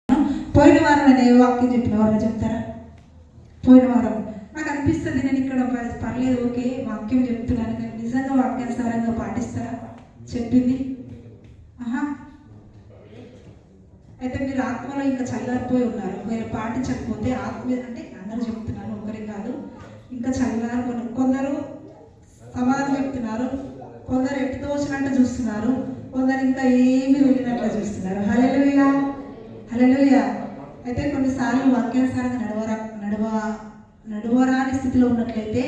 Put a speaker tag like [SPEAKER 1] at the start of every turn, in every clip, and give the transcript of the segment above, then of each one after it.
[SPEAKER 1] పోయిన వారం నేను ఏ వాక్యం చెప్పిన వారు చెప్తారా? పోయిన వారం నాకు అనిపిస్తుంది నేను ఇక్కడ పర్లేదు ఓకే వాక్యం చెప్తున్నాను కానీ నిజంగా వాక్యానుసారంగా పాటిస్తారా చెప్పింది? అయితే మీరు ఆత్మలో ఇంకా చల్లారిపోయి ఉన్నారు. ఒకవేళ పాటించకపోతే ఆత్మ అంటే అందరూ చెప్తున్నారు, ఒకరి కాదు, ఇంకా చల్లారిపోయి కొందరు సమాధానం చెప్తున్నారు, కొందరు ఎటు తోచినట్టు చూస్తున్నారు, కొందరు ఇంకా ఏమీ వెళ్ళినట్లు చూస్తున్నారు. హల్లెలూయా హల్లెలూయా. అయితే కొన్నిసార్లు వాక్యానుసారంగా నడవరాని స్థితిలో ఉన్నట్లయితే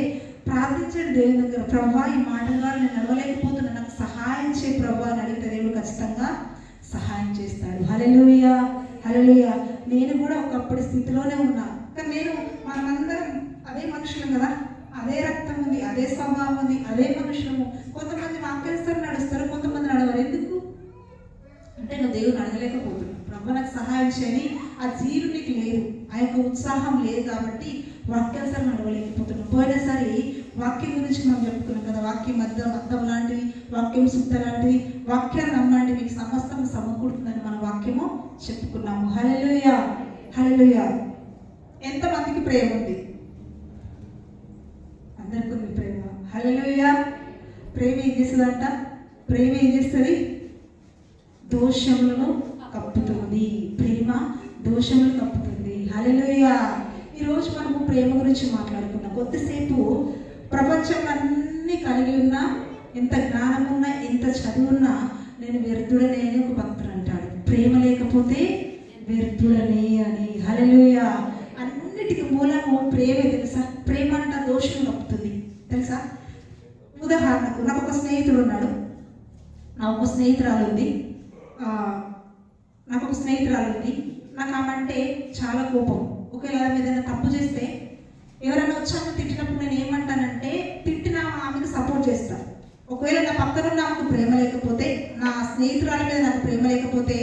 [SPEAKER 1] ప్రార్థించండి దేవుని దగ్గర. ప్రభా ఈ మాటల ద్వారా నేను నడవలేకపోతున్నా, నాకు సహాయం చేయ ప్రభా అని అడిగితే దేవుడు ఖచ్చితంగా సహాయం చేస్తాడు. హల్లెలూయా హల్లెలూయా. నేను కూడా ఒకప్పటి స్థితిలోనే ఉన్నా, కానీ మనమందరం అదే మనుషులం కదా, అదే రక్తం ఉంది, అదే స్వభావం ఉంది, అదే మనుషులము. కొంతమంది వాక్యానుసారం నడుస్తారు, కొంతమంది నడవరు. ఎందుకు అంటే నువ్వు దేవుని అడగలేకపోతున్నావు, ప్రభు నాకు సహాయం చేయని ఆ జీరు నీకు లేదు, ఆ యొక్క ఉత్సాహం లేదు కాబట్టి వాక్యానుసారం నడవలేకపోతున్నావు. పోయినసారి వాక్యం గురించి మనం చెప్పుకున్నాం కదా, వాక్యం అద్దం లాంటివి, వాక్యం సుత్త లాంటివి, వాక్యాన్ని నమ్మండి మీకు సమస్తం సమకూడుతుందని మన వాక్యము చెప్పుకున్నాము. హల్లెలూయా హల్లెలూయా. ఎంతమందికి ప్రేమ ఉంది? అందరికీ ఉంది ప్రేమ. హల్లెలూయా. ప్రేమ ఏం చేస్తుందంట? ప్రేమ ఏం చేస్తుంది? దోషములను కప్పుతుంది. ప్రేమ దోషములు కప్పుతుంది. హల్లెలూయా. ఈరోజు మనము ప్రేమ గురించి మాట్లాడుకున్నాం. కొద్దిసేపు ప్రపంచం అన్నీ కలిగి ఉన్నా, ఎంత జ్ఞానం ఉన్నా, ఎంత చదువున్నా నేను వ్యర్థుడనే అని ఒక భక్తుడు అంటాడు. ప్రేమ లేకపోతే వ్యర్థుడనే అని. హల్లెలూయా. అన్నిటికీ మూలము ప్రేమే తెలుసా? ప్రేమ అంట దోషం కప్పుతుంది తెలుసా? ఉదాహరణకు నాకు ఒక స్నేహితుడు ఉన్నాడు, నాకు ఒక స్నేహితురాలు ఉంది. నాకు ఆమంటే చాలా కోపం. ఒకవేళ ఏదైనా తప్పు చేస్తే ఎవరైనా వచ్చాక తిట్టినప్పుడు నేను ఏమంటానంటే తిట్టిన ఆమెకు సపోర్ట్ చేస్తాను. ఒకవేళ నా పక్కన ఉన్న ఆమెకు ప్రేమ లేకపోతే, నా స్నేహితురాల మీద నాకు ప్రేమ లేకపోతే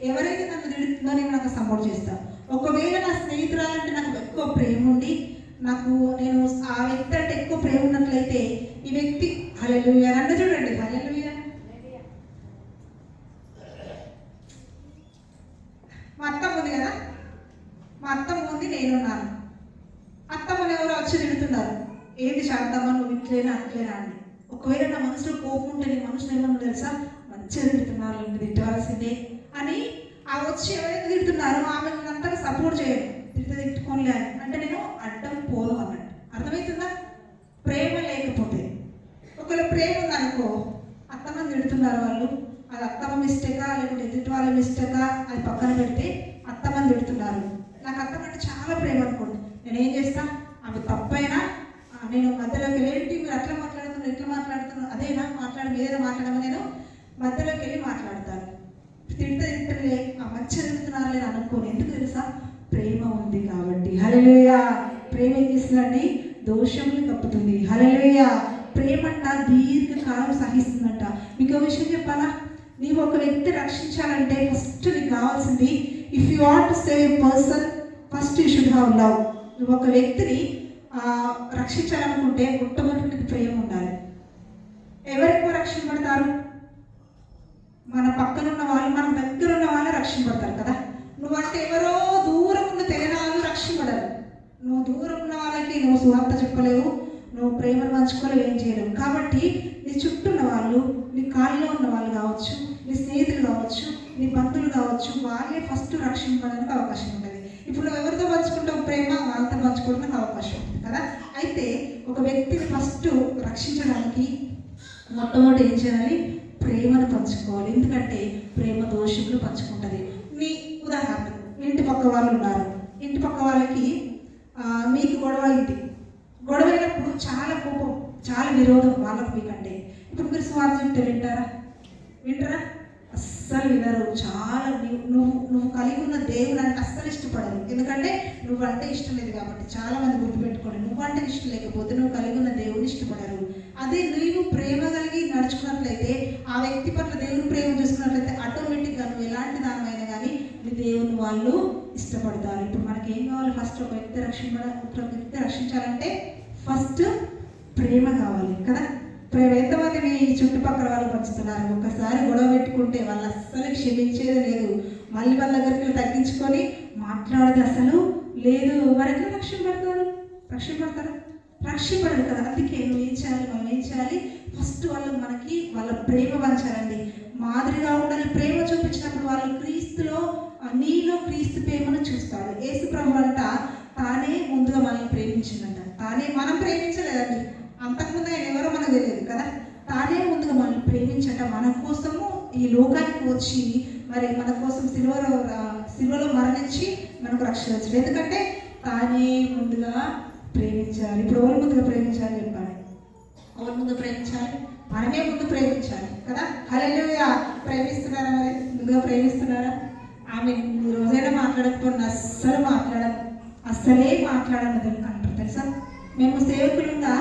[SPEAKER 1] ఎవరైతే నన్ను తిడుతుందో నేను నాకు సపోర్ట్ చేస్తాను. ఒకవేళ నా స్నేహితురాలంటే నాకు ఎక్కువ ప్రేమ ఉండి నేను ఆ వ్యక్తి అంటే ఎక్కువ ప్రేమ ఉన్నట్లయితే ఈ వ్యక్తి హల్లెలూయా అంటే చూడండి, హల్లెలూయా. మా అత్తమ్మ ఉంది కదా, మా అత్తమ్మ ఉంది, నేనున్నాను. అత్తమ్మని ఎవరో వచ్చి తిడుతున్నారు, ఏంటి శాంతమ్మ నువ్వు ఇట్లేనా అట్లేనా అని. ఒకవేళ నా మనసులో కోపం ఉంటే నీ మనసులో ఏమన్నా తెలుసా, మంచిగా తిడుతున్నారు, తిట్టవలసిందే అని ఆ వచ్చి ఎవరైతే తిడుతున్నారో ఆమె అంతగా సపోర్ట్ చేయను, తిట్టుకోలే అని అంటే నేను అడ్డం పోను అన్నట్టు. అర్థమవుతుందా? ప్రేమ లేకపోతే. ఒకవేళ ప్రేమ ఉందనుకో, అత్తమ్మని తిడుతున్నారు వాళ్ళు, అది అత్తమ్మ మిస్టేకా లేకపోతే ఎదుటి వాళ్ళ మిస్టేకా అది పక్కన పెడితే అత్తమ్మని తిడుతున్నారు, నాకు అత్తమ్మ అంటే చాలా ప్రేమ అనుకోండి, నేనేం చేస్తా, ఆమె తప్పైనా నేను మధ్యలోకి వెళ్ళి మీరు అట్లా మాట్లాడుతున్నారు ఎట్లా మాట్లాడుతున్నారు అదేనా ఏదైనా మాట్లాడమని నేను మధ్యలోకి వెళ్ళి మాట్లాడతాను. తిట్టలే ఆ మంచిగా తిడుతున్నారు లేని అనుకోని. ఎందుకు తెలుసా? ప్రేమ ఉంది కాబట్టి. హల్లెలూయా. ప్రేమ ఏం చేస్తుందండి? దోషములు కప్పుతుంది. హల్లెలూయా. ప్రేమ అంట దీర్ఘకాలం సహిస్తుందంట. మీకు ఒక విషయం చెప్పాలా? నీవు ఒక వ్యక్తి రక్షించాలంటే ఫస్ట్ నీకు కావాల్సింది, if you want to save a person first you should have love. నువ్వు ఒక వ్యక్తిని రక్షించాలనుకుంటే మొట్టమొదటి నీకు ప్రేమ ఉండాలి. ఎవరెక్కువ రక్షింపడతారు? మన పక్కన ఉన్న వాళ్ళు, మన దగ్గర ఉన్న వాళ్ళే రక్షింపడతారు కదా. నువ్వంటే ఎవరో దూరం ఉన్న తెలియని వాళ్ళు రక్షింపడరు. నువ్వు దూరం ఉన్న వాళ్ళకి నువ్వు సువార్త చెప్పలేవు, నువ్వు ప్రేమను పంచుకోలేవు, ఏం చేయలేవు. కాబట్టి నీ చుట్టూ ఉన్న వాళ్ళు, నీ కాళ్ళలో ఉన్న వాళ్ళు కావచ్చు, నీ స్నేహితులు కావచ్చు, నీ బంధువులు కావచ్చు, వాళ్ళే ఫస్ట్ రక్షింపడానికి అవకాశం ఉంటుంది. ఇప్పుడు నువ్వు ఎవరితో పంచుకుంటావు ప్రేమ, వాళ్ళతో పంచుకోవడానికి అవకాశం ఉంటుంది కదా. అయితే ఒక వ్యక్తిని ఫస్ట్ రక్షించడానికి మొట్టమొదటి ఏం చేయాలి? ప్రేమను పంచుకోవాలి. ఎందుకంటే ప్రేమ దోషములు పంచుకుంటుంది. మీ ఉదాహరణకు ఇంటి పక్క వాళ్ళు ఉన్నారు, ఇంటి పక్క వాళ్ళకి మీకు గొడవ అయింది. గొడవ అయినప్పుడు చాలా కోపం, చాలా విరోధం వాళ్ళకు మీకంటే. ఇప్పుడు మీరు స్వార్థ చెప్తే వింటారా? అస్సలు వినరు. చాలా నువ్వు కలిగి ఉన్న దేవుడు అంటే అస్సలు ఇష్టపడరు. ఎందుకంటే నువ్వంటే ఇష్టం లేదు కాబట్టి. చాలా మంది గుర్తుపెట్టుకోండి, నువ్వంటే ఇష్టం లేకపోతే నువ్వు కలిగి ఉన్న దేవుడిని ఇష్టపడరు. అదే నువ్వు ప్రేమ కలిగి నడుచుకున్నట్లయితే, ఆ వ్యక్తి పట్ల దేవుని ప్రేమ చూసుకున్నట్లయితే ఆటోమేటిక్గా నువ్వు ఎలాంటి దానమైనా కానీ నీ దేవుని వాళ్ళు ఇష్టపడతారు. ఇప్పుడు మనకి ఏం కావాలి? ఫస్ట్ ఒక వ్యక్తి రక్షించాలంటే ఫస్ట్ ప్రేమ కావాలి కదా. ప్రేమ ఎంతమంది మీ చుట్టుపక్కల వాళ్ళు పంచుతున్నారు? ఒకసారి గొడవ పెట్టుకుంటే వాళ్ళు అస్సలు క్షమించేది లేదు. మళ్ళీ వాళ్ళ దగ్గరికి తగ్గించుకొని మాట్లాడదు అసలు లేదు. వారు ఎట్లా రక్షింపడతారు రక్షింపడరు కదా. అందుకే నువ్వు ఏం చేయాలి, మనం ఏం చేయాలి, ఫస్ట్ వాళ్ళు మనకి వాళ్ళ ప్రేమ పంచాలండి, మాదిరిగా ఉండాలి. ప్రేమ చూపించినప్పుడు వాళ్ళు క్రీస్తులో, నీలో క్రీస్తు ప్రేమను చూస్తాడు. యేసు ప్రభు అంట తానే ముందుగా మనల్ని ప్రేమించిందంట. తానే, మనం ప్రేమించలేదండి, అంతకుముందు ఆయన ఎవరో మనకు తెలియదు కదా. తానే ముందుగా మనల్ని ప్రేమించట, మన కోసము ఈ లోకానికి వచ్చి మరి మన కోసం సిలువలో మరణించి మనకు రక్షణ వచ్చాడు. ఎందుకంటే తానే ముందుగా ప్రేమించాలి. ఇప్పుడు ఎవరు ముందుగా ప్రేమించాలి చెప్పండి? ఎవరు ముందు ప్రేమించాలి? మనమే ముందు ప్రేమించాలి కదా. హల్లెలూయా. ప్రేమిస్తున్నారా? మరి ముందుగా ప్రేమిస్తున్నారా? ఆమె ఈ రోజైనా మాట్లాడకపోయినా అస్సలే మాట్లాడను అంటారు తెలుసా. మేము సేవకులుగా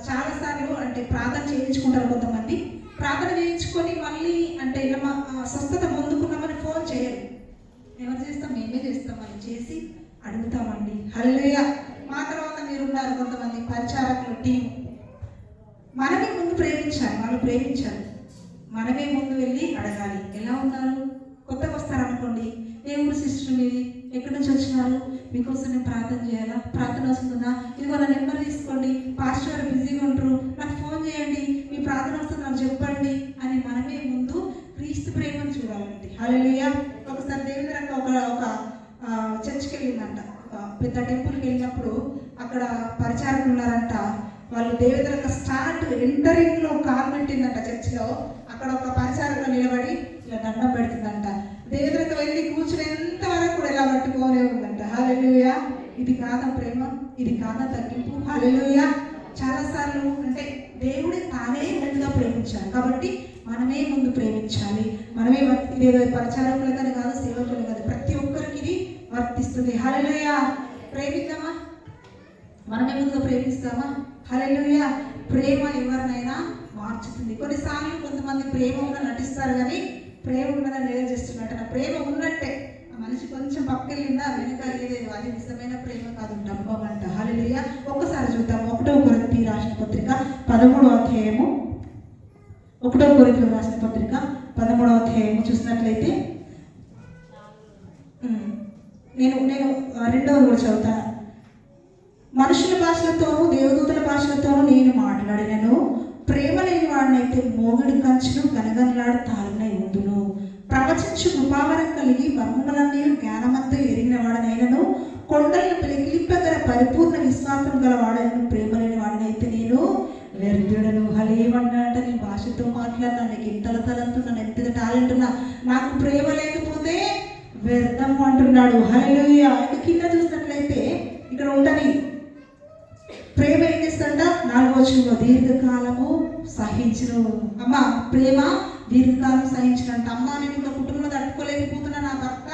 [SPEAKER 1] చాలాసార్లు అంటే ప్రార్థన చేయించుకుంటారు కొంతమంది. ప్రార్థన చేయించుకొని మళ్ళీ అంటే ఇలా స్వస్థత పొందుకున్నామని ఫోన్ చేయరు. ఎవరు చేస్తాం? మేమే చేస్తాం. అని చేసి అడుగుతామండి. హల్లెలూయా. మా తర్వాత మీరున్నారు కొంతమంది పరిచారకులు టీం. మనమే ముందు ప్రేమించాలి, వాళ్ళు ప్రేమించాలి. మనమే ముందు వెళ్ళి అడగాలి. ఎలా ఉన్నారు? కొత్తగా వస్తారనుకోండి, ఏ ఊరు సిస్టర్ మీది, ఎక్కడి నుంచి వచ్చినారు, మీకోసం నేను ప్రార్థన చేయాలా, ప్రార్థన వస్తుందా, ఇదిగో నా నెంబర్ తీసుకోండి, పాస్టర్ గారు బిజీగా ఉంటారు, నాకు ఫోన్ చేయండి, మీ ప్రార్థన వస్తుంది నాకు చెప్పండి అని మనమే ముందు క్రీస్తు ప్రేమను చూడాలండి. హల్లెలూయా. ఒకసారి దేవేంద్రంగా ఒక చర్చ్కి వెళ్ళిందంట, పెద్ద టెంపుల్కి వెళ్ళినప్పుడు అక్కడ పరిచారకులు ఉన్నారంట. వాళ్ళు దేవేంద్రంగా స్టార్ట్ ఎంటరింగ్లో కాలు పెట్టిందంట చర్చిలో. అక్కడ ఒక పరిచారకులు నిలబడి ఇలా దండం పెడుతుందంట. దేవేంద్రంగా వెళ్ళి కూర్చునేంత వరకు కూడా ఇలా పట్టుకోనే ఉందంట. హల్లెలూయా. ఇది కాదా ప్రేమ? ఇది కాదా తగ్గింపు? హల్లెలూయా. చాలాసార్లు అంటే దేవుడి తానే ముందుగా ప్రేమించాలి కాబట్టి మనమే ముందు ప్రేమించాలి. మనమే ఇదేదో పరిచారకులకని కాదు, సేవకులు కాదు, ప్రతి ఒక్కరికి ఇది వర్తిస్తుంది. హల్లెలూయా. ప్రేమిద్దామా? మనమే ముందుగా ప్రేమిస్తామా? హల్లెలూయా. ప్రేమ ఎవరినైనా మార్చుతుంది. కొన్నిసార్లు కొంతమంది ప్రేమ ఉన్న నటిస్తారు కానీ ప్రేమ ఉన్నదని ఏదో చేస్తున్నట్టు. నా ప్రేమ ఉన్నట్టే, ఆ మనిషి కొంచెం పక్కకెళ్ళిందా వెనుక లేదు, అది నిజమైన ప్రేమ కాదు, డబ్బం అంట. హల్లెలూయా. ఒక్కసారి చూద్దాం. 1 కొరింథీ రాసిన పత్రిక 13వ అధ్యాయము. 1 కొరింథీ రాసిన పత్రిక 13వ అధ్యాయము చూసినట్లయితే నేను 2వ కూడా చదువుతాను. మనుషుల భాషలతోనూ దేవదూతల భాషలతోనూ నేను మాట్లాడినను, ప్రేమ లేని వాడినైతే మోగుడి కంచును గనగనలాడు తాళనై ఉందును. ప్రవచించు కృపావరం కలిగి మర్మములన్నీ జ్ఞానమంతా ఎరిగిన వాడనైనను, కొండలను పెలికిలింపగల పరిపూర్ణ విశ్వాసం గల వాడైనను, ప్రేమ లేని వాడినైతే నేను వ్యర్థుడను. హలేమన్నాట, నీ భాషతో మాట్లాడినా, నీకు ఇంతల తలంతున్నా, ఎంత టాలెంట్ ఉన్నా, నాకు ప్రేమ లేకపోతే వ్యర్థము అంటున్నాడు. హల్లెలూయా. కింద చూసినట్లయితే ఇక్కడ ఉండని ప్రేమ ఏం చేస్తుంట? 4వ వచనంలో దీర్ఘకాలము సహించును. అమ్మ ప్రేమ దీర్ఘకాలం సహించినంట. అమ్మ నేను ఇంకా కుటుంబంలో తట్టుకోలేకపోతున్నా, నా భర్త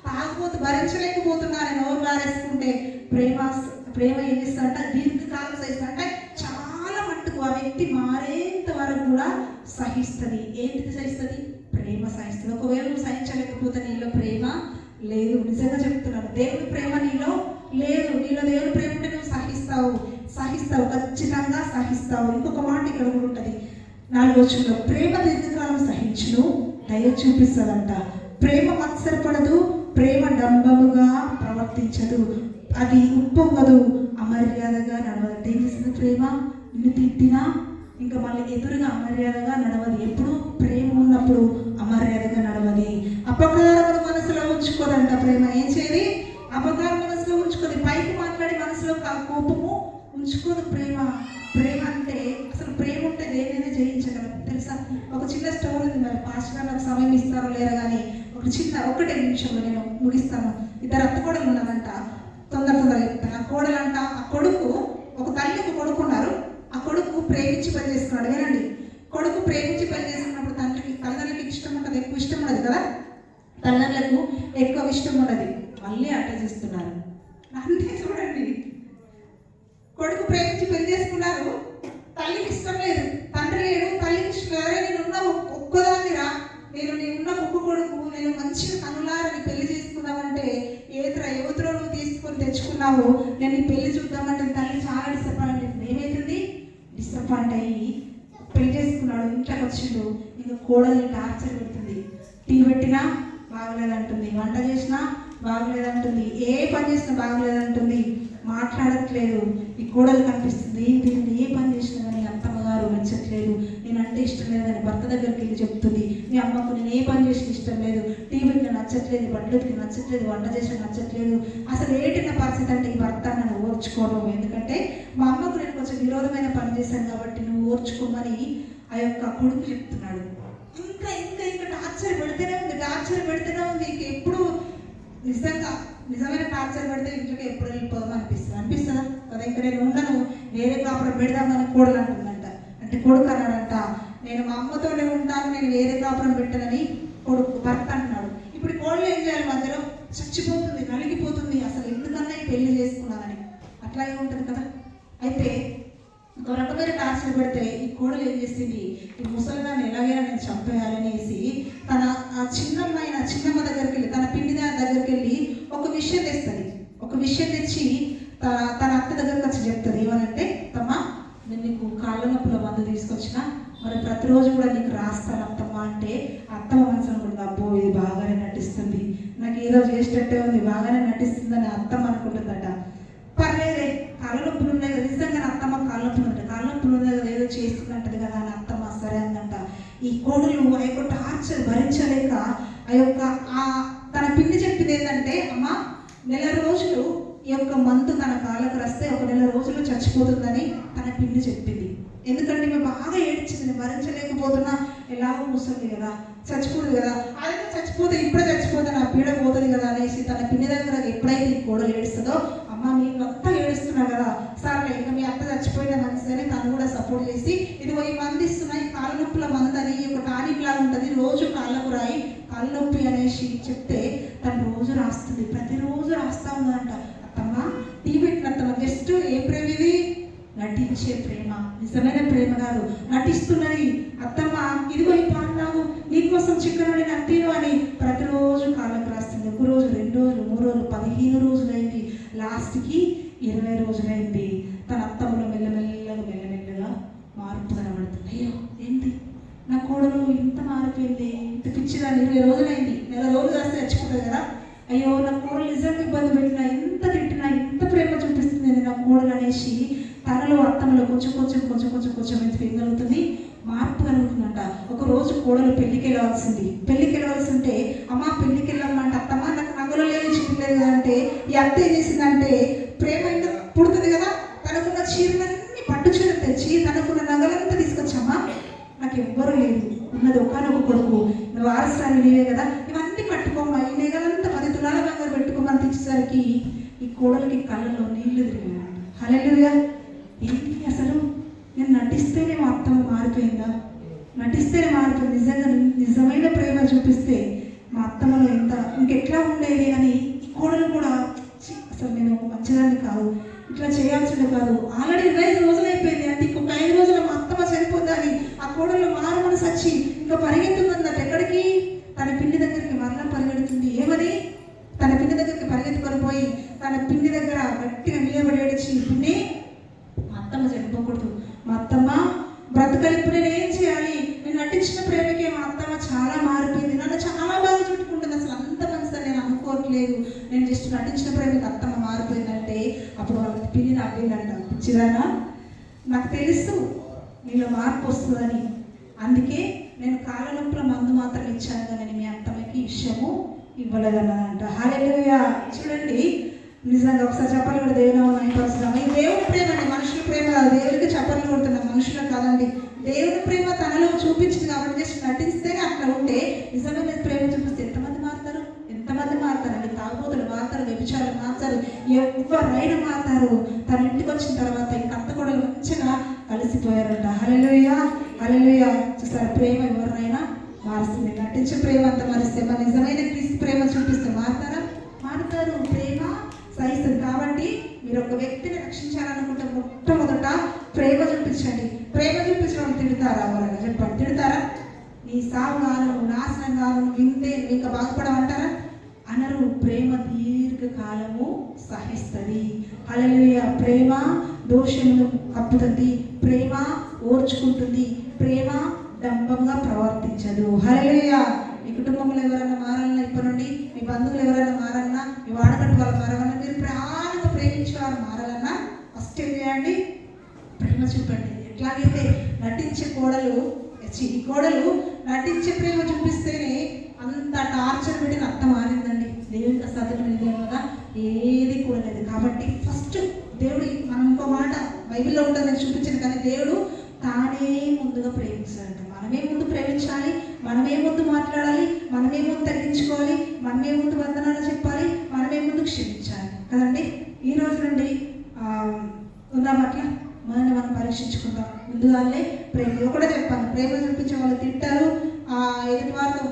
[SPEAKER 1] తాగపోతే భరించలేకపోతున్నా అని నోరు గారేసుకుంటే ప్రేమ ఏం చేస్తుంట? దీర్ఘకాలం సహిస్తుంట. చాలా మట్టుకు ఆ వ్యక్తి మారేంత వరకు కూడా సహిస్తుంది. ఏంటిది సహిస్తుంది? ప్రేమ సహిస్తుంది. ఒకవేళ నువ్వు సహించలేకపోతే నీలో ప్రేమ లేదు. నిజంగా చెప్తున్నాను, దేవుడి ప్రేమ నీలో లేదు. నీలో దేవుడి ప్రేమ ఉంటే నువ్వు సహిస్తావు, ఖచ్చితంగా సహిస్తావు. ఇంకొక మాట ఇక్కడ కూడా ఉంటుంది 4వ వచనంలో, ప్రేమ దీర్ఘకాలం సహించును, దయ చూపిస్తుందంట. ప్రేమ మత్సరపడదు, ప్రేమ డంబముగా ప్రవర్తించదు, అది ఉప్పొంగదు, అమర్యాదగా నడవదు. ఏం చేస్తుంది ప్రేమ? నిన్ను తిట్టినా ఇంకా మళ్ళీ ఎదురుగా అమర్యాదగా నడవది. ఎప్పుడు ప్రేమ ఉన్నప్పుడు అమర్యాదగా నడవది. అపకారమును మనసులో ఉంచుకోదంట ప్రేమ. ఏం చేయాలి? అపకారం మనసులో ఉంచుకోదు. పైకి మాట్లాడి మనసులో కోపము ఉంచుకోదు ప్రేమ. ప్రేమ అంటే అసలు ప్రేమ ఉంటే దేనైనా జయించగలదు తెలుసా. ఒక చిన్న స్టోరీ ఉంది, మరి పాస్టర్ గారు నాకు సమయం ఇస్తారో లేరా కానీ ఒకటే నిమిషంలో నేను ముగిస్తాను. 2 అత్తకోడలు ఉన్నారంట. తొందరగా చెప్తాను. ఆ కోడలంట, ఆ కొడుకు, ఒక తల్లికి కొడుకున్నారు. ఆ కొడుకు ప్రేమించి పని చేసుకున్నాడు. వినండి, కొడుకు ప్రేమించి పని చేసుకున్నప్పుడు తల్లిదండ్రులకి ఇష్టం ఉంటుంది, ఎక్కువ ఇష్టం ఉండదు కదా. తల్లిదండ్రులకు ఎక్కువ ఇష్టం ఉండదు, మళ్ళీ అట్లా చేస్తున్నారు. అంతే చూడండి, కొడుకు ప్రేమించి పెళ్లి చేసుకున్నారు, తల్లికి ఇష్టం లేదు, తండ్రి లేడు, తల్లికి ఇష్టం లేదు. నేనున్న ఒక్కదాన్నిరా, నేనున్న ఒక్క కొడుకు, నేను మంచిగా కనులారని పెళ్లి చేసుకున్నామంటే యువతలో నువ్వు తీసుకొని తెచ్చుకున్నావు, నేను ఈ పెళ్లి చూద్దామంటే తల్లి చాలా డిసప్పాయింట్ అయింది. ఏమైతుంది? డిసప్పాయింట్ అయ్యి పెళ్లి చేసుకున్నాడు, ఇంట్లోకి వచ్చిండు, ఇంకా కోడల్ని టార్చర్ పెడుతుంది. టీ పెట్టినా వంట చేసినా బాగలేదంటుంది, ఏ పని చేసినా బాగలేదంటుంది, మాట్లాడట్లేదు. ఈ కోడలు కనిపిస్తుంది, ఏంటి ఏ పని చేసినా కానీ అత్తమ్మగారు మెచ్చట్లేదు, నేనంటే ఇష్టం లేదని భర్త దగ్గరికి వెళ్ళి చెప్తుంది. మీ అమ్మకు నేను ఏ పని చేసినా ఇష్టం లేదు, టీవీకి నచ్చట్లేదు, బట్టలకి నచ్చట్లేదు, వంట చేసిన నచ్చట్లేదు. అసలు ఏంటిన్న పరిస్థితి అంటే ఈ భర్త నన్ను ఓర్చుకోవడం, ఎందుకంటే మా అమ్మకు నేను కొంచెం విరోధమైన పని చేశాను కాబట్టి నువ్వు ఓర్చుకోమని ఆ యొక్క కొడుకు చెప్తున్నాడు. ఇంకా ఇంకా ఇంకా టార్చర్ పెడితేనే ఉంది. ఇంక ఎప్పుడు నిజమైన టార్చర్ పెడితే ఇంట్లోకి ఎప్పుడు వెళ్ళిపోదాం అనిపిస్తుందా కదా. ఇంకా నేను ఉండను, వేరే కాపురం పెడదామని కోడలు అంటుందంట. అంటే కొడుకు అన్నాడంట, నేను మా అమ్మతోనే ఉంటాను, నేను వేరే కాపురం పెట్టనని కొడుకు భర్త అంటున్నాడు. ఇప్పుడు కోడలు ఏం చేయాలి? మధ్యలో చచ్చిపోతుంది, నలిగిపోతుంది, అసలు ఎందుకన్నా ఈ పెళ్లి చేసుకున్నానని. అట్లాగే ఉంటుంది కదా. అయితే ఒక రకమైన టార్చర్ పెడితే ఈ కోడలు ఏం చేసింది, ఈ ముసలిదాన్ని ఎలాగైనా నేను చంపేయాలనేసి తన చిన్నమ్మ దగ్గరికి వెళ్ళి, తన పిండిదాని దగ్గరికి వెళ్ళి ఒక విషయం తెస్తుంది. ఒక విషయం తెచ్చి తన అత్త దగ్గరికి వచ్చి చెప్తుంది. ఏమనంటే, అత్తమ్మ నేను నీకు కాళ్ళ నొప్పుల మందు తీసుకొచ్చిన, మరి ప్రతిరోజు కూడా నీకు రాస్తాను అత్తమ్మ అంటే, అత్తమ్మ మనసు అనుకుంటుంది, అబ్బో ఇది బాగానే నటిస్తుంది, నాకు ఏదో చేసేటట్టే ఉంది, బాగానే నటిస్తుందని అత్తమ్మ అనుకుంటుందట. పర్లేదే, కాళ్ళ నొప్పులు ఉన్నాయి కదా, నిజంగా అత్తమ్మ కాళ్ళ నొప్పులు ఉన్నాయి కదా, ఏదో చేస్తుందంటది కదా అని అత్తమ్మ సరే అందంట. ఈ కోడలు ఆ యొక్క టార్చర్ భరించలేక తన పిండి చెప్పింది ఏంటంటే, అమ్మ నెల రోజులు ఈ యొక్క మందు తన కాళ్ళకు రాస్తే ఒక నెల రోజులు చచ్చిపోతుందని తన పిండి చెప్పింది. ఎందుకంటే మేము బాగా ఏడ్చింది, భరించలేకపోతున్నా, ఎలాగో ముసలి కదా, చచ్చిపోదు కదా, అదే చచ్చిపోతే ఇప్పుడే చచ్చిపోతే నా పీడ పోతుంది కదా అనేసి తన పిండి దగ్గర ఎప్పుడైతే ఈ కోడలు ఏడుస్తుందో, అమ్మ నేను అంతా ఏడుస్తున్నా కదా, సరే ఇక మీ అత్త చచ్చిపోయిన మంచిదని తను కూడా సపోర్ట్ చేసి, ఇదిగో ఈ మంది ఇస్తున్నాయి, కాళ్ళ నొప్పుల మందు అని ఒక టానిక్ లాగా ఉంటుంది, రోజు కాళ్ళకు రాయి, కాళ్ళ నొప్పి అనేసి చెప్తే తను రోజు రాస్తుంది, ప్రతిరోజు రాస్తా ఉందంట. అత్తమ్మ టీ పెట్టినత్తమ్మ, జస్ట్ ఏ ప్రేమ ఇది? నటించే ప్రేమ, నిజమైన ప్రేమ కాదు, నటిస్తున్నది. అత్తమ్మ ఇదిగో ఈ పాలు నీకోసం చికెన్ వండి నట్టిను అని ప్రతిరోజు కాళ్ళకు రాస్తుంది. ఒక రోజు, 2 రోజులు, 3 రోజులు, 15 రోజులైంది, లాస్ట్కి 20 రోజులైంది. తన అత్తమ్మలో మెల్లమెల్లగా మార్పు కనబడుతుంది. అయ్యో ఏంటి నా కోడలు ఇంత మారిపోయింది, ఇంత పిచ్చిదాన్ని, 20 రోజులైంది, నెల రోజులు రాస్తే చచ్చిపోతుంది కదా. అయ్యో నా కోడలు నిజంగా ఇబ్బంది పెట్టినా, ఎంత తిట్టినా, ఎంత ప్రేమ చూపిస్తుంది నా కోడలు అనేసి తనలో అత్తమ్మలో కొంచెం ఎంత పెంగలుగుతుంది, మార్పు కలుగుతుందంట. ఒక రోజు కోడలు పెళ్లికి వెళ్ళవలసి ఉంటే, అమ్మ పెళ్లికి వెళ్ళమంటే, అత్తమ్మ నాకు నగలు లేదు, చూడలేదు అంటే, ఈ అత్త ఏం చేసిందంటే, ప్రేమ ఇంకా పుడుతుంది కదా, తనకున్న చీరలన్నీ పట్టు చీర తెచ్చి తనకున్న నగలంతా తీసుకొచ్చమ్మా, నాకు ఎవ్వరూ లేదు, ఉన్నది ఒకనొక కొడుకు, నువ్వు వారసురాలు నీవే కదా, ఇవన్నీ కట్టుకోమ్మా, ఈ నెగలంతా 10 తులాల బంగారు పెట్టుకోమని తెచ్చేసరికి ఈ కోడలికి కళ్ళలో నీళ్లు తిరిగినాయి. హల్లెలూయా. ఏంటి అసలు నేను నటిస్తేనే మా అత్తమ్మ మారిపోయిందా? నటిస్తేనే మారిపోయింది. నిజమైన ప్రేమ చూపిస్తే మా అత్తమ్మలో ఇంకెట్లా ఉండేది అని ఈ కోడలు కూడా, అసలు నేను మంచిదాన్ని కాదు, ఇట్లా చేయాల్సిందే కాదు, ఆల్రెడీ 25 రోజులు అయిపోయింది అంటే ఇంకొక 5 రోజులు మా అత్తమ్మ చనిపోద్దని ఆ కోడలు మారు మనసు వచ్చి ఇంకా పరిగెత్తుందన్నట్టు. ఎక్కడికి? తన పిండి దగ్గరికి మరలా పరిగెడుతుంది. ఏమని? తన పిండి దగ్గరికి పరిగెత్తుకొని పోయి తన పిండి దగ్గర గట్టిగా నిలబడి ఏడిచి, పిండి మా అత్తమ్మ చనిపోకూడదు, మా అత్తమ్మ బ్రతకలి, ఇప్పుడు నేను ఏం చేయాలి? నేను నటించిన ప్రేమకి మా అత్తమ్మ చాలా మారిపోయింది, నన్ను చాలా బాగా చుట్టుకుంటుంది, అసలు అంత మంచిదని నేను అనుకోవట్లేదు, నేను జస్ట్ నటించిన ప్రేమకి అత్తమ్మ మారిపోయిందంటే అప్పుడు వాళ్ళ పిల్లి నవ్విందంట. పిచ్చిదానా, నాకు తెలుసు నీలో మార్పు వస్తుందని, అందుకే నేను కాళ్ళ నొప్పుల మందు మాత్రం ఇచ్చాను కానీ మీ అత్తమ్మకి విషయము ఇవ్వలేదన్నదంట. హల్లెలూయా. చూడండి, నిజంగా ఒకసారి చెప్పలు కూడా దేవుని అయిపోతున్నాం. ఈ దేవుని ప్రేమ అండి, మనుషుల ప్రేమ కాదు. దేవుడికి చెప్పలు కొడుతున్నాం, మనుషులకు కాదండి. దేవుని ప్రేమ తనలో చూపించింది కాబట్టి జస్ట్ నటిస్తేనే అట్లా ఉంటే, నిజమైన ప్రేమ చూపిస్తే ఎంతమంది మారుతారు అండి. తాగుబోతులు మారుతారు, వ్యభిచారులు మారుతారు, ఎవరైనా మారుతారు. తన ఇంటికి వచ్చిన తర్వాత ఇంక అత్త కూడా మంచిగా కలిసిపోయారంట. హల్లెలూయా. చూసారు, ప్రేమ ఎవరినైనా మారుస్తుంది. నటించే ప్రేమ అంతా మారిస్తే, మన నిజమైన క్రీస్తు ప్రేమ చూపిస్తే మారుతారు. ప్రేమ సహిస్తుంది. కాబట్టి మీరు ఒక వ్యక్తిని రక్షించాలనుకుంటే మొట్టమొదట ప్రేమ చూపించండి. ప్రేమ చూపించడం తిడతారా? ఎవరైనా చెప్పండి, తిడతారా? నీ సాగు గాను, నాశనం గాను, వింటే ఇంకా బాగుపడమంటారా? అనరు. ప్రేమ దీర్ఘకాలము సహిస్తుంది. హల్లెలూయా. ప్రేమ దోషములు కప్పుతుంది, ప్రేమ ఓర్చుకుంటుంది, ప్రేమ డంబంగా ప్రవర్తించదు. హల్లెలూయా. మీకు కుటుంబంలో ఎవరైనా మారాలన్నా ఇప్పటి నుండి, మీ బంధువులు ఎవరైనా మారాలన్నా, మీ వాడకట్టు వాళ్ళు మారాలన్నా, మీరు ప్రాణంగా ప్రేమించే వారు మారాలన్నా ఫస్ట్ ఏం చేయండి? ప్రేమ చూపండి. ఎట్లాగైతే నటించే ఈ కోడలు నటించే ప్రేమ చూపిస్తేనే అంత టార్చర్ పెట్టిన అత్త మారిందండి. దేవుడికి అసాధ్యం కదా ఏది కూడా లేదు. కాబట్టి ఫస్ట్ దేవుడు, మనం ఇంకో మాట బైబిల్లో ఉంటుంది నేను చూపించాను, కానీ దేవుడు తానే ముందుగా ప్రేమించాలంట. మనమే ముందు ప్రేమించాలి, మనమే ముందు మాట్లాడాలి, మనమే ముందు తగ్గించుకోవాలి, మనమే ముందు వందనాలు చెప్పాలి, మనమే ముందు క్షమించాలి కదండి. ఈ రోజు నుండి ఉందాం అట్లా, మనల్ని మనం పరీక్షించుకుందాం. ముందుగానే ప్రేమ కూడా చెప్పాను, ప్రేమ చూపించే వాళ్ళు తింటారు, ఎదుటి వారితో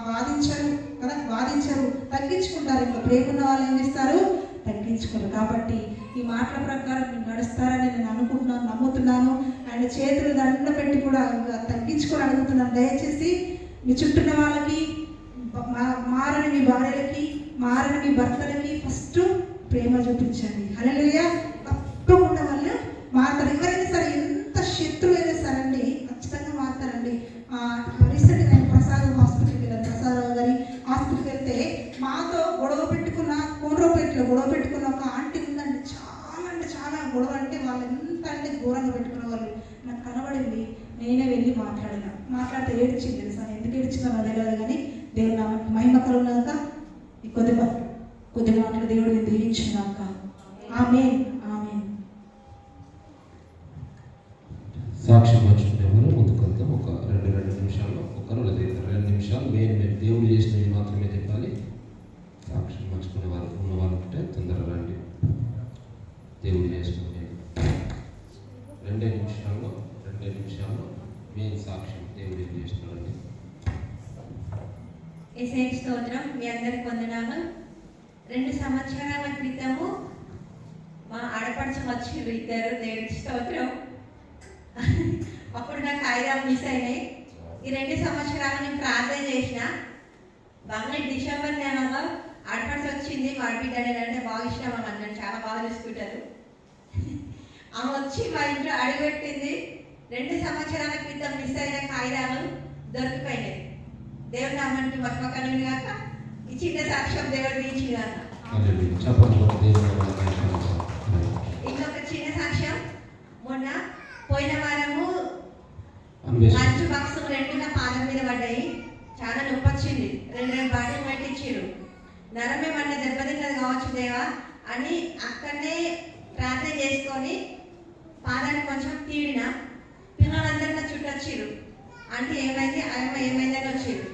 [SPEAKER 1] వాదించరు, తగ్గించుకుంటారు. ఇంకా ప్రేమ ఉన్న వాళ్ళు ఏం చేస్తారు? తగ్గించుకోరు. కాబట్టి ఈ మాటల ప్రకారం మీరు నడుస్తారని నేను అనుకుంటున్నాను, నమ్ముతున్నాను. ఆయన చేతులు దండ పెట్టి కూడా తగ్గించుకొని అడుగుతున్నాను. దయచేసి మీ చుట్టూన్న వాళ్ళకి, మారని మీ భార్యలకి, మారని మీ భర్తలకి ఫస్ట్ ప్రేమ చూపించండి. హల్లెలూయా. తప్పకుండా వాళ్ళు మారుతారు. ఎవరైనా సరే, ఎంత శత్రువు అయినా సరే అండి, ఖచ్చితంగా మారుతారండి. రీసెంట్గా నేను ప్రసాద్ హాస్పిటల్కి వెళ్ళాను. ప్రసాదరావు గారి హాస్పిటల్కి వెళ్తే మాతో కోనరావుపేటలో గొడవ పెట్టుకున్న ఒక ఆంటీ ఉందండి. చాలా అంటే చాలా గొడవ, అంటే వాళ్ళు ఎంత అంటే ఘోరంగా పెట్టుకున్న వాళ్ళు. నాకు కనబడింది, నేనే వెళ్ళి మాట్లాడితే ఏడ్చింది. తెలుసా ఎందుకు ఏడ్చిందో నాకు తెలియదు, కానీ దేవుడు నామకి మహిమ కలుగునాక ఈ కొద్ది మాటలు దేవుడు నేను దీవించినాక. ఆమేన్, ఆమేన్.
[SPEAKER 2] సాక్ష్యం పంచుకునే వాళ్ళు ముందుకు వెళ్తాం. ఒక రెండు నిమిషాల్లో, ఒకరు లేదా 2 నిమిషాలు మేము దేవుడు చేసినవి మాత్రమే చెప్పాలి. సాక్ష్యం పంచుకునే వారు ఉన్న వాళ్ళు ఉంటే తొందరగా రండి. దేవుడు చేసుకునే 2 నిమిషాల్లో మేము సాక్ష్యం దేవుడు ఏం చేస్తున్నారండి.
[SPEAKER 3] యేసయ్య స్తోత్రం. మీ అందరికి వందనాలు. 2 సంవత్సరాల క్రితము మా ఆడపడుచు వచ్చిండ్రు ఇద్దరు. దేవుడికి స్తోత్రం. అప్పుడు నాకు ఆయుధాలు మిస్ అయినాయి. ఈ 2 సంవత్సరాలు నేను ప్రార్థన చేసిన. బాగా డిసెంబర్ నెలలో ఆడపడుచు వచ్చింది. ఆడబిడ్డని అంటే బాగా ఇష్టం అన్నాడు, చాలా బాగా చూసుకుంటారు. ఆమె వచ్చి మా ఇంట్లో అడిగెట్టింది. 2 సంవత్సరాల క్రితం మిస్ అయిన కాగితాలు దొరికిపోయినాయి. దేవుడు నామానికి మహిమ గాక. ఈ చిన్న సాక్ష్యం దేవుడు దీవించి గాక. ఇంకొక చిన్న సాక్ష్యం, మొన్న పోయిన వారము లంచ్ బాక్స్ 2 నా పాదం మీద పడ్డాయి. చాలా నొప్పి వచ్చింది. 2 బాటిల్ పెట్టించారు. నరమేమన్నా దెబ్బతిన్నది కావచ్చు దేవా అని అక్కడనే ప్రార్థన చేసుకొని పాదాన్ని కొంచెం తీడిన. పిల్లలందరూ నా చుట్టూ వచ్చారు. అంటే ఏమైందని వచ్చారు.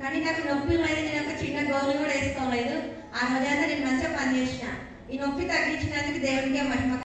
[SPEAKER 3] కానీ నాకు నొప్పి మీద నేను ఒక చిన్న గోలు కూడా వేసుకోలేదు. ఆ రోజంతా నేను మంచిగా పనిచేసిన. ఈ నొప్పి తగ్గించినందుకు దేవుడికే మహిమ.